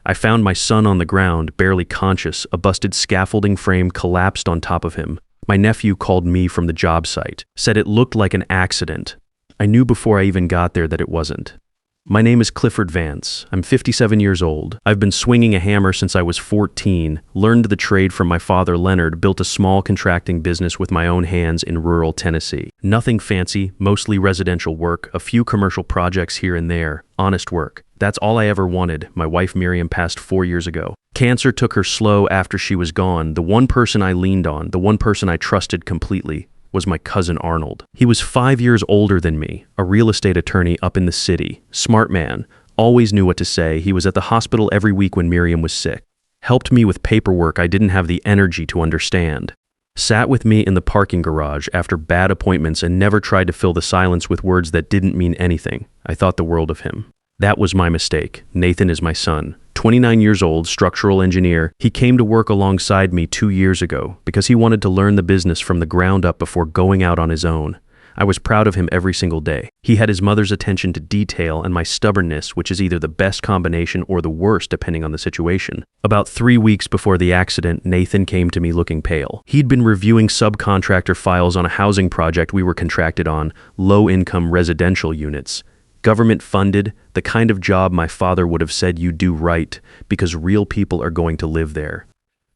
I found my son on the ground, barely conscious, a busted scaffolding frame collapsed on top of him. My nephew called me from the job site, said it looked like an accident. I knew before I even got there that it wasn't. My name is Clifford Vance. I'm 57 years old. I've been swinging a hammer since I was 14, learned the trade from my father Leonard, built a small contracting business with my own hands in rural Tennessee. Nothing fancy, mostly residential work, a few commercial projects here and there, honest work. That's all I ever wanted. My wife Miriam passed 4 years ago. Cancer took her slow after she was gone. The one person I leaned on, the one person I trusted completely, was my cousin Arnold. He was 5 years older than me, a real estate attorney up in the city, smart man, always knew what to say. He was at the hospital every week when Miriam was sick, helped me with paperwork I didn't have the energy to understand, sat with me in the parking garage after bad appointments and never tried to fill the silence with words that didn't mean anything. I thought the world of him. That was my mistake. Nathan is my son. 29 years old, structural engineer. He came to work alongside me 2 years ago because he wanted to learn the business from the ground up before going out on his own. I was proud of him every single day. He had his mother's attention to detail and my stubbornness, which is either the best combination or the worst depending on the situation. About 3 weeks before the accident, Nathan came to me looking pale. He'd been reviewing subcontractor files on a housing project we were contracted on, low-income residential units. Government funded, the kind of job my father would have said you do right because real people are going to live there.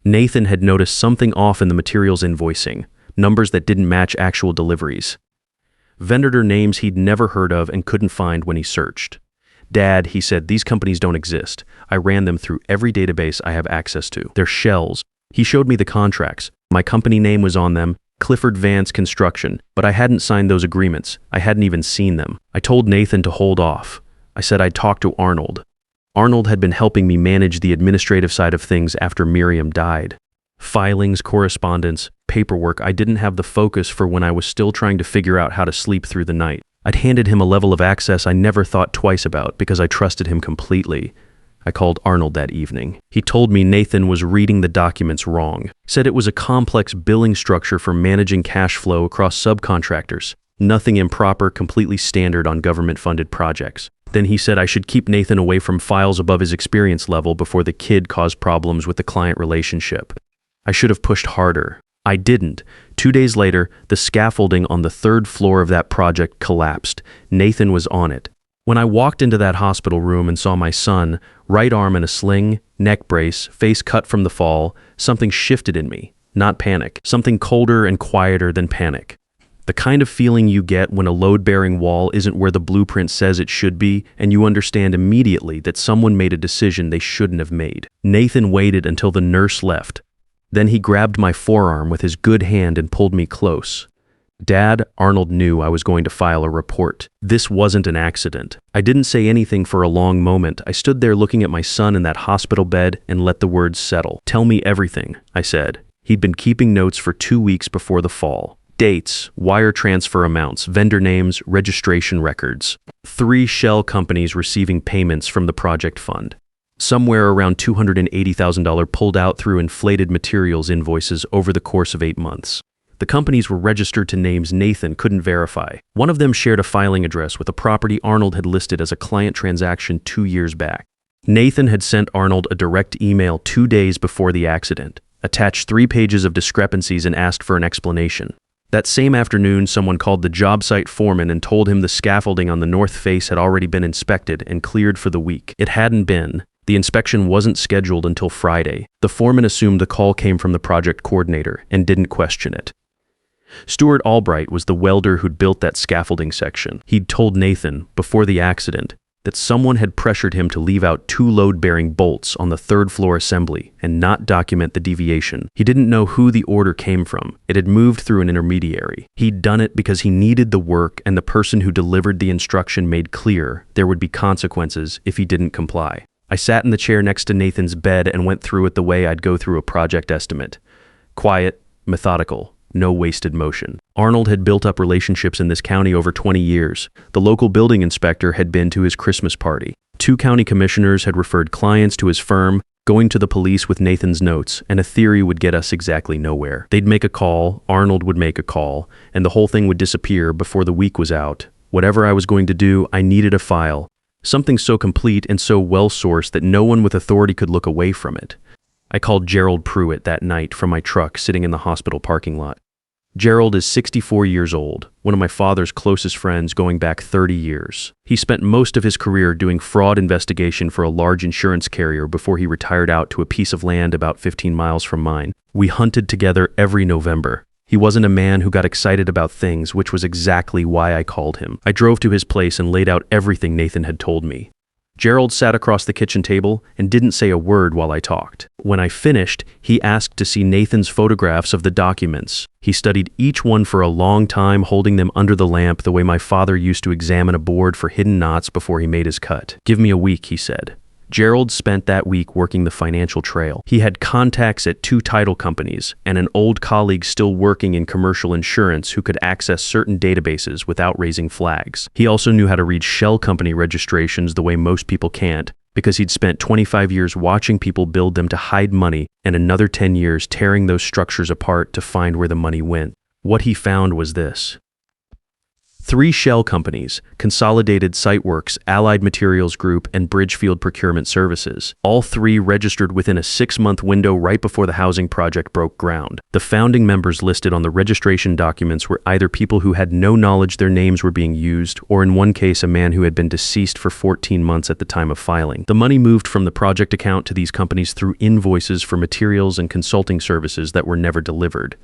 Nathan had noticed something off in the materials invoicing, numbers that didn't match actual deliveries. Vendor names he'd never heard of and couldn't find when he searched. Dad, he said, these companies don't exist. I ran them through every database I have access to. They're shells. He showed me the contracts. My company name was on them, Clifford Vance Construction, but I hadn't signed those agreements. I hadn't even seen them. I told Nathan to hold off. I said I'd talk to Arnold. Arnold had been helping me manage the administrative side of things after Miriam died. Filings, correspondence, paperwork I didn't have the focus for when I was still trying to figure out how to sleep through the night. I'd handed him a level of access I never thought twice about because I trusted him completely. I called Arnold that evening. He told me Nathan was reading the documents wrong, said it was a complex billing structure for managing cash flow across subcontractors. Nothing improper, completely standard on government-funded projects. Then he said I should keep Nathan away from files above his experience level before the kid caused problems with the client relationship. I should have pushed harder. I didn't. 2 days later, the scaffolding on the 3rd floor of that project collapsed. Nathan was on it. When I walked into that hospital room and saw my son, right arm in a sling, neck brace, face cut from the fall, something shifted in me. Not panic. Something colder and quieter than panic. The kind of feeling you get when a load-bearing wall isn't where the blueprint says it should be, and you understand immediately that someone made a decision they shouldn't have made. Nathan waited until the nurse left. Then he grabbed my forearm with his good hand and pulled me close. Dad, Arnold knew I was going to file a report. This wasn't an accident. I didn't say anything for a long moment. I stood there looking at my son in that hospital bed and let the words settle. Tell me everything, I said. He'd been keeping notes for 2 weeks before the fall. Dates, wire transfer amounts, vendor names, registration records. 3 shell companies receiving payments from the project fund. Somewhere around $280,000 pulled out through inflated materials invoices over the course of 8 months. The companies were registered to names Nathan couldn't verify. One of them shared a filing address with a property Arnold had listed as a client transaction 2 years back. Nathan had sent Arnold a direct email 2 days before the accident, attached 3 pages of discrepancies and asked for an explanation. That same afternoon, someone called the job site foreman and told him the scaffolding on the north face had already been inspected and cleared for the week. It hadn't been. The inspection wasn't scheduled until Friday. The foreman assumed the call came from the project coordinator and didn't question it. Stuart Albright was the welder who'd built that scaffolding section. He'd told Nathan, before the accident, that someone had pressured him to leave out 2 load-bearing bolts on the 3rd floor assembly and not document the deviation. He didn't know who the order came from. It had moved through an intermediary. He'd done it because he needed the work, and the person who delivered the instruction made clear there would be consequences if he didn't comply. I sat in the chair next to Nathan's bed and went through it the way I'd go through a project estimate. Quiet, methodical. No wasted motion. Arnold had built up relationships in this county over 20 years. The local building inspector had been to his Christmas party. 2 county commissioners had referred clients to his firm, going to the police with Nathan's notes, and a theory would get us exactly nowhere. They'd make a call, Arnold would make a call, and the whole thing would disappear before the week was out. Whatever I was going to do, I needed a file. Something so complete and so well-sourced that no one with authority could look away from it. I called Gerald Pruitt that night from my truck sitting in the hospital parking lot. Gerald is 64 years old, one of my father's closest friends going back 30 years. He spent most of his career doing fraud investigation for a large insurance carrier before he retired out to a piece of land about 15 miles from mine. We hunted together every November. He wasn't a man who got excited about things, which was exactly why I called him. I drove to his place and laid out everything Nathan had told me. Gerald sat across the kitchen table and didn't say a word while I talked. When I finished, he asked to see Nathan's photographs of the documents. He studied each one for a long time, holding them under the lamp the way my father used to examine a board for hidden knots before he made his cut. "Give me a week," he said. Gerald spent that week working the financial trail. He had contacts at 2 title companies and an old colleague still working in commercial insurance who could access certain databases without raising flags. He also knew how to read shell company registrations the way most people can't, because he'd spent 25 years watching people build them to hide money and another 10 years tearing those structures apart to find where the money went. What he found was this. 3 shell companies, Consolidated Siteworks, Allied Materials Group, and Bridgefield Procurement Services. All 3 registered within a 6-month window right before the housing project broke ground. The founding members listed on the registration documents were either people who had no knowledge their names were being used, or in one case a man who had been deceased for 14 months at the time of filing. The money moved from the project account to these companies through invoices for materials and consulting services that were never delivered.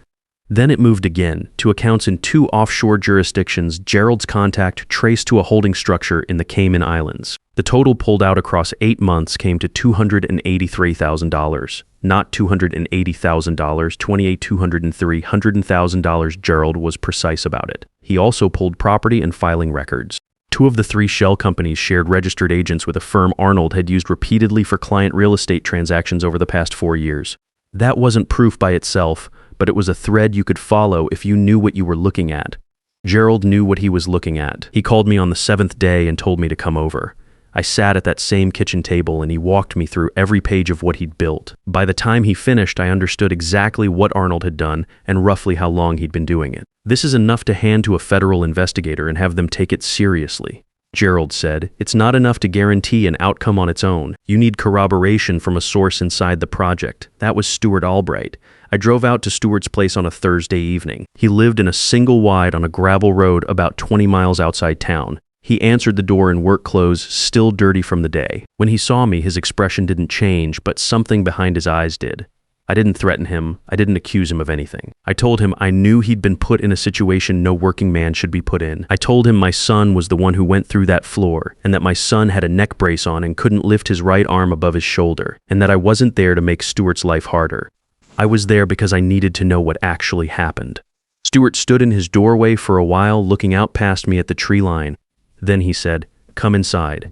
Then it moved again, to accounts in 2 offshore jurisdictions Gerald's contact traced to a holding structure in the Cayman Islands. The total pulled out across 8 months came to $283,000. Not $280,000, $2,203, $100,000. Gerald was precise about it. He also pulled property and filing records. 2 of the 3 shell companies shared registered agents with a firm Arnold had used repeatedly for client real estate transactions over the past 4 years. That wasn't proof by itself, but it was a thread you could follow if you knew what you were looking at. Gerald knew what he was looking at. He called me on the 7th day and told me to come over. I sat at that same kitchen table and he walked me through every page of what he'd built. By the time he finished, I understood exactly what Arnold had done and roughly how long he'd been doing it. This is enough to hand to a federal investigator and have them take it seriously. Gerald said, "It's not enough to guarantee an outcome on its own. You need corroboration from a source inside the project." That was Stuart Albright. I drove out to Stuart's place on a Thursday evening. He lived in a single wide on a gravel road about 20 miles outside town. He answered the door in work clothes, still dirty from the day. When he saw me, his expression didn't change, but something behind his eyes did. I didn't threaten him. I didn't accuse him of anything. I told him I knew he'd been put in a situation no working man should be put in. I told him my son was the one who went through that floor, and that my son had a neck brace on and couldn't lift his right arm above his shoulder, and that I wasn't there to make Stuart's life harder. I was there because I needed to know what actually happened. Stuart stood in his doorway for a while, looking out past me at the tree line. Then he said, "Come inside."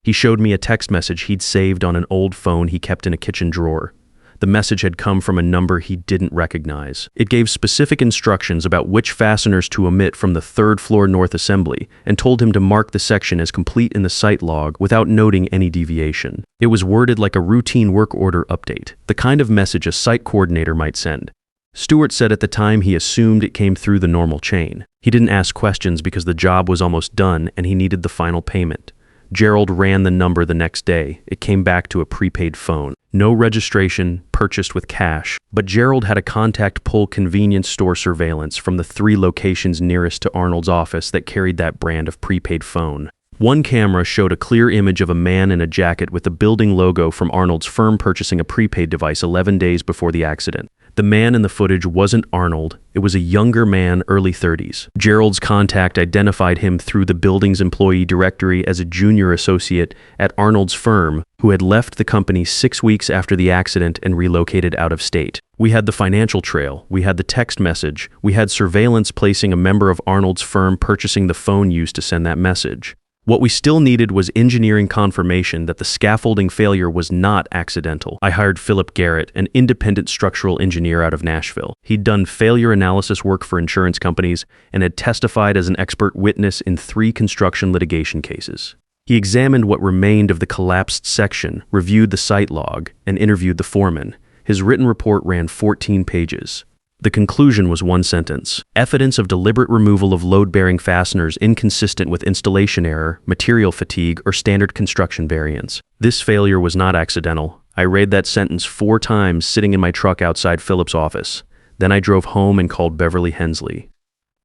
He showed me a text message he'd saved on an old phone he kept in a kitchen drawer. The message had come from a number he didn't recognize. It gave specific instructions about which fasteners to omit from the 3rd floor north assembly and told him to mark the section as complete in the site log without noting any deviation. It was worded like a routine work order update, the kind of message a site coordinator might send. Stuart said at the time he assumed it came through the normal chain. He didn't ask questions because the job was almost done and he needed the final payment. Gerald ran the number the next day. It came back to a prepaid phone. No registration, purchased with cash. But Gerald had a contact pull convenience store surveillance from the 3 locations nearest to Arnold's office that carried that brand of prepaid phone. One camera showed a clear image of a man in a jacket with the building logo from Arnold's firm purchasing a prepaid device 11 days before the accident. The man in the footage wasn't Arnold. It was a younger man, early 30s. Gerald's contact identified him through the building's employee directory as a junior associate at Arnold's firm who had left the company 6 weeks after the accident and relocated out of state. We had the financial trail. We had the text message. We had surveillance placing a member of Arnold's firm purchasing the phone used to send that message. What we still needed was engineering confirmation that the scaffolding failure was not accidental. I hired Philip Garrett, an independent structural engineer out of Nashville. He'd done failure analysis work for insurance companies and had testified as an expert witness in 3 construction litigation cases. He examined what remained of the collapsed section, reviewed the site log, and interviewed the foreman. His written report ran 14 pages. The conclusion was one sentence: evidence of deliberate removal of load-bearing fasteners inconsistent with installation error, material fatigue, or standard construction variance. This failure was not accidental. I read that sentence 4 times sitting in my truck outside Philip's office. Then I drove home and called Beverly Hensley.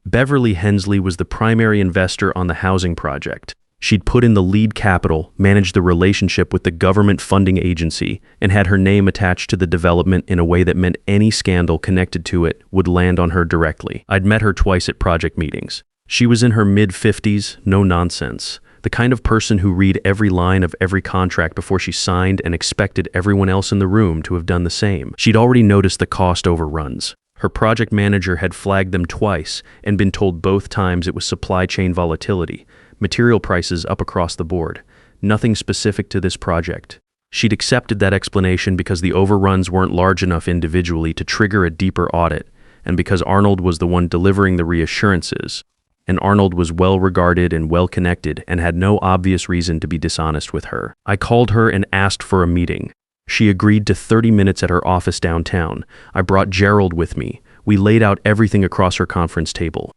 Beverly Hensley was the primary investor on the housing project. She'd put in the lead capital, managed the relationship with the government funding agency, and had her name attached to the development in a way that meant any scandal connected to it would land on her directly. I'd met her twice at project meetings. She was in her mid-50s, no nonsense. The kind of person who read every line of every contract before she signed and expected everyone else in the room to have done the same. She'd already noticed the cost overruns. Her project manager had flagged them twice and been told both times it was supply chain volatility. Material prices up across the board. Nothing specific to this project. She'd accepted that explanation because the overruns weren't large enough individually to trigger a deeper audit, and because Arnold was the one delivering the reassurances. And Arnold was well regarded and well connected and had no obvious reason to be dishonest with her. I called her and asked for a meeting. She agreed to 30 minutes at her office downtown. I brought Gerald with me. We laid out everything across her conference table.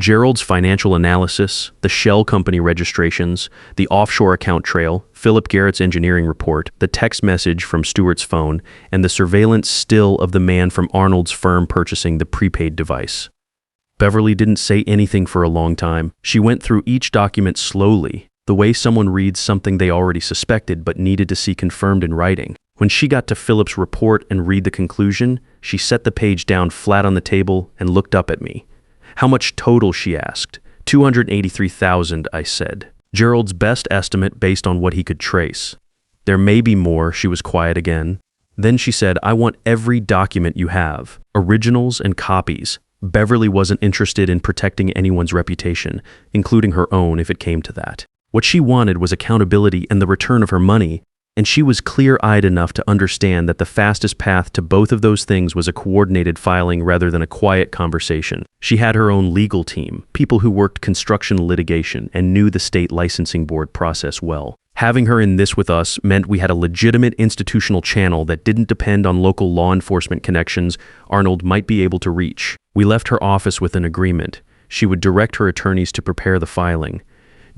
Gerald's financial analysis, the shell company registrations, the offshore account trail, Philip Garrett's engineering report, the text message from Stewart's phone, and the surveillance still of the man from Arnold's firm purchasing the prepaid device. Beverly didn't say anything for a long time. She went through each document slowly, the way someone reads something they already suspected but needed to see confirmed in writing. When she got to Philip's report and read the conclusion, she set the page down flat on the table and looked up at me. How much total, she asked. $283,000, I said. Gerald's best estimate based on what he could trace. There may be more, she was quiet again. Then she said, I want every document you have, originals and copies. Beverly wasn't interested in protecting anyone's reputation, including her own if it came to that. What she wanted was accountability and the return of her money, and she was clear-eyed enough to understand that the fastest path to both of those things was a coordinated filing rather than a quiet conversation. She had her own legal team, people who worked construction litigation and knew the state licensing board process well. Having her in this with us meant we had a legitimate institutional channel that didn't depend on local law enforcement connections Arnold might be able to reach. We left her office with an agreement. She would direct her attorneys to prepare the filing.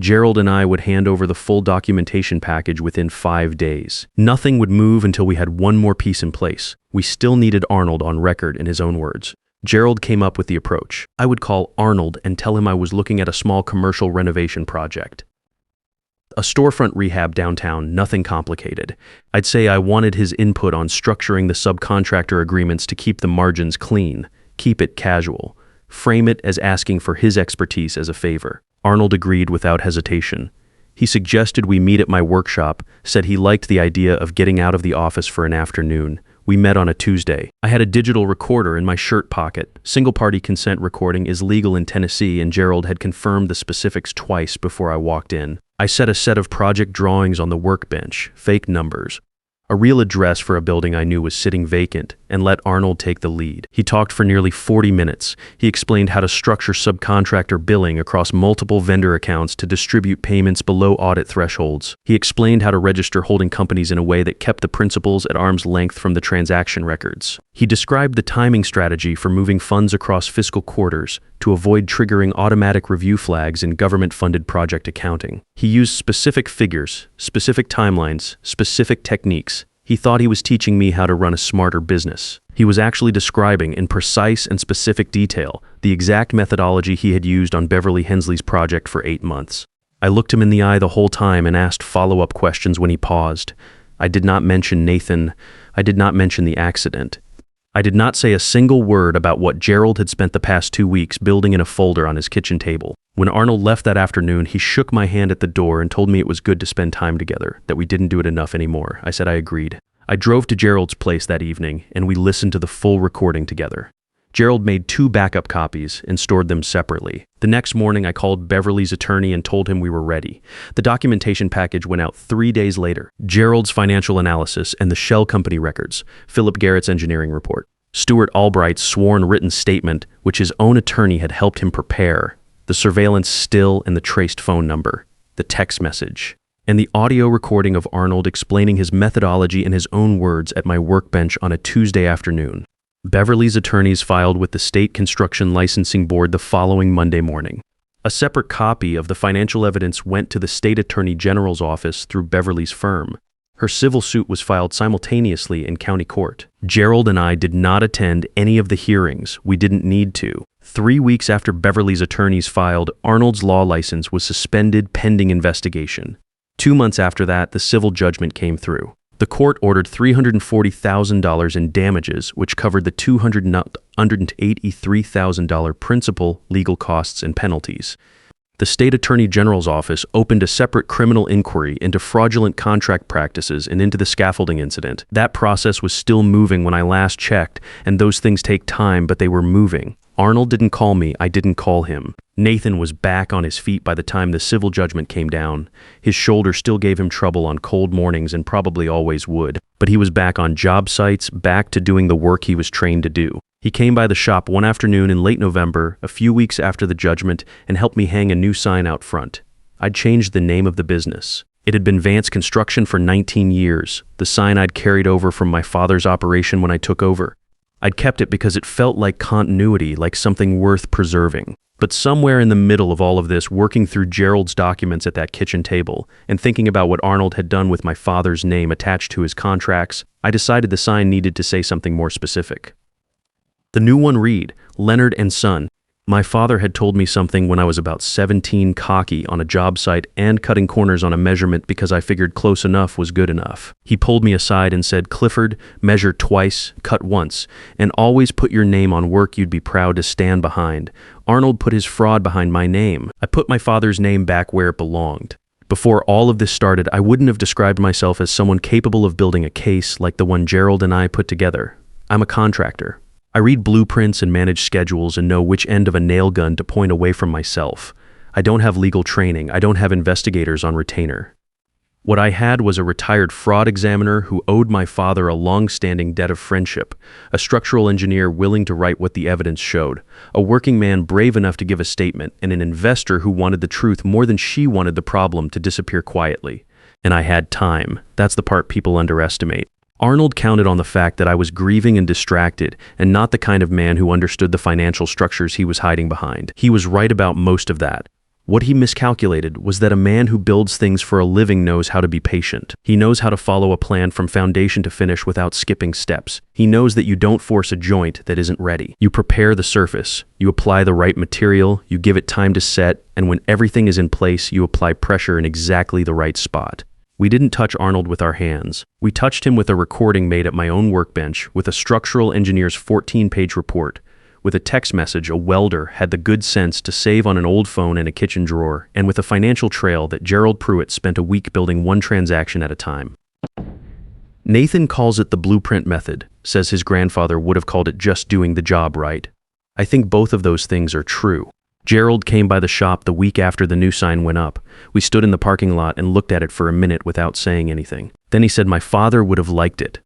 Gerald and I would hand over the full documentation package within 5 days. Nothing would move until we had one more piece in place. We still needed Arnold on record, in his own words. Gerald came up with the approach. I would call Arnold and tell him I was looking at a small commercial renovation project. A storefront rehab downtown, nothing complicated. I'd say I wanted his input on structuring the subcontractor agreements to keep the margins clean, keep it casual, frame it as asking for his expertise as a favor. Arnold agreed without hesitation. He suggested we meet at my workshop, said he liked the idea of getting out of the office for an afternoon. We met on a Tuesday. I had a digital recorder in my shirt pocket. Single-party consent recording is legal in Tennessee, and Gerald had confirmed the specifics twice before I walked in. I set a set of project drawings on the workbench, fake numbers. A real address for a building I knew was sitting vacant, and let Arnold take the lead. He talked for nearly 40 minutes. He explained how to structure subcontractor billing across multiple vendor accounts to distribute payments below audit thresholds. He explained how to register holding companies in a way that kept the principals at arm's length from the transaction records. He described the timing strategy for moving funds across fiscal quarters to avoid triggering automatic review flags in government-funded project accounting. He used specific figures, specific timelines, specific techniques. He thought he was teaching me how to run a smarter business. He was actually describing in precise and specific detail the exact methodology he had used on Beverly Hensley's project for 8 months. I looked him in the eye the whole time and asked follow-up questions when he paused. I did not mention Nathan. I did not mention the accident. I did not say a single word about what Gerald had spent the past 2 weeks building in a folder on his kitchen table. When Arnold left that afternoon, he shook my hand at the door and told me it was good to spend time together, that we didn't do it enough anymore. I said I agreed. I drove to Gerald's place that evening, and we listened to the full recording together. Gerald made 2 backup copies and stored them separately. The next morning, I called Beverly's attorney and told him we were ready. The documentation package went out 3 days later. Gerald's financial analysis and the shell company records, Philip Garrett's engineering report, Stuart Albright's sworn written statement, which his own attorney had helped him prepare, the surveillance still and the traced phone number, the text message, and the audio recording of Arnold explaining his methodology in his own words at my workbench on a Tuesday afternoon. Beverly's attorneys filed with the State Construction Licensing Board the following Monday morning. A separate copy of the financial evidence went to the State Attorney General's office through Beverly's firm. Her civil suit was filed simultaneously in county court. Gerald and I did not attend any of the hearings. We didn't need to. 3 weeks after Beverly's attorneys filed, Arnold's law license was suspended pending investigation. 2 months after that, the civil judgment came through. The court ordered $340,000 in damages, which covered the $283,000 principal, legal costs, and penalties. The State Attorney General's office opened a separate criminal inquiry into fraudulent contract practices and into the scaffolding incident. That process was still moving when I last checked, and those things take time, but they were moving. Arnold didn't call me, I didn't call him. Nathan was back on his feet by the time the civil judgment came down. His shoulder still gave him trouble on cold mornings and probably always would, but he was back on job sites, back to doing the work he was trained to do. He came by the shop one afternoon in late November, a few weeks after the judgment, and helped me hang a new sign out front. I'd changed the name of the business. It had been Vance Construction for 19 years, the sign I'd carried over from my father's operation when I took over. I'd kept it because it felt like continuity, like something worth preserving. But somewhere in the middle of all of this, working through Gerald's documents at that kitchen table and thinking about what Arnold had done with my father's name attached to his contracts, I decided the sign needed to say something more specific. The new one read, Leonard and Son. My father had told me something when I was about 17, cocky on a job site and cutting corners on a measurement because I figured close enough was good enough. He pulled me aside and said, Clifford, measure twice, cut once, and always put your name on work you'd be proud to stand behind. Arnold put his fraud behind my name. I put my father's name back where it belonged. Before all of this started, I wouldn't have described myself as someone capable of building a case like the one Gerald and I put together. I'm a contractor. I read blueprints and manage schedules and know which end of a nail gun to point away from myself. I don't have legal training. I don't have investigators on retainer. What I had was a retired fraud examiner who owed my father a long-standing debt of friendship, a structural engineer willing to write what the evidence showed, a working man brave enough to give a statement, and an investor who wanted the truth more than she wanted the problem to disappear quietly. And I had time. That's the part people underestimate. Arnold counted on the fact that I was grieving and distracted, and not the kind of man who understood the financial structures he was hiding behind. He was right about most of that. What he miscalculated was that a man who builds things for a living knows how to be patient. He knows how to follow a plan from foundation to finish without skipping steps. He knows that you don't force a joint that isn't ready. You prepare the surface, you apply the right material, you give it time to set, and when everything is in place, you apply pressure in exactly the right spot. We didn't touch Arnold with our hands. We touched him with a recording made at my own workbench, with a structural engineer's 14-page report. With a text message, a welder had the good sense to save on an old phone in a kitchen drawer, and with a financial trail that Gerald Pruitt spent a week building one transaction at a time. Nathan calls it the blueprint method, says his grandfather would have called it just doing the job right. I think both of those things are true. Gerald came by the shop the week after the new sign went up. We stood in the parking lot and looked at it for a minute without saying anything. Then he said my father would have liked it.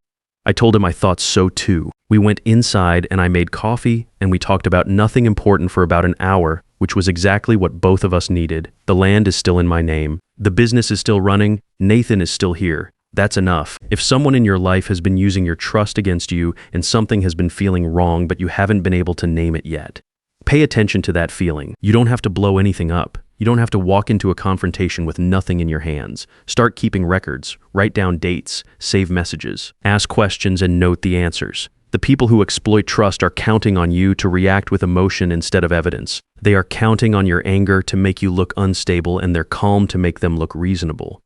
I told him I thought so too. We went inside and I made coffee and we talked about nothing important for about an hour, which was exactly what both of us needed. The land is still in my name. The business is still running. Nathan is still here. That's enough. If someone in your life has been using your trust against you and something has been feeling wrong but you haven't been able to name it yet, pay attention to that feeling. You don't have to blow anything up. You don't have to walk into a confrontation with nothing in your hands. Start keeping records, write down dates, save messages, ask questions and note the answers. The people who exploit trust are counting on you to react with emotion instead of evidence. They are counting on your anger to make you look unstable and their calm to make them look reasonable.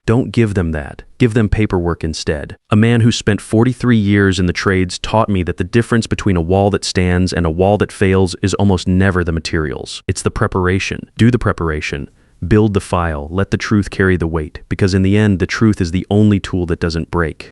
Don't give them that. Give them paperwork instead. A man who spent 43 years in the trades taught me that the difference between a wall that stands and a wall that fails is almost never the materials. It's the preparation. Do the preparation. Build the file. Let the truth carry the weight, because in the end, the truth is the only tool that doesn't break.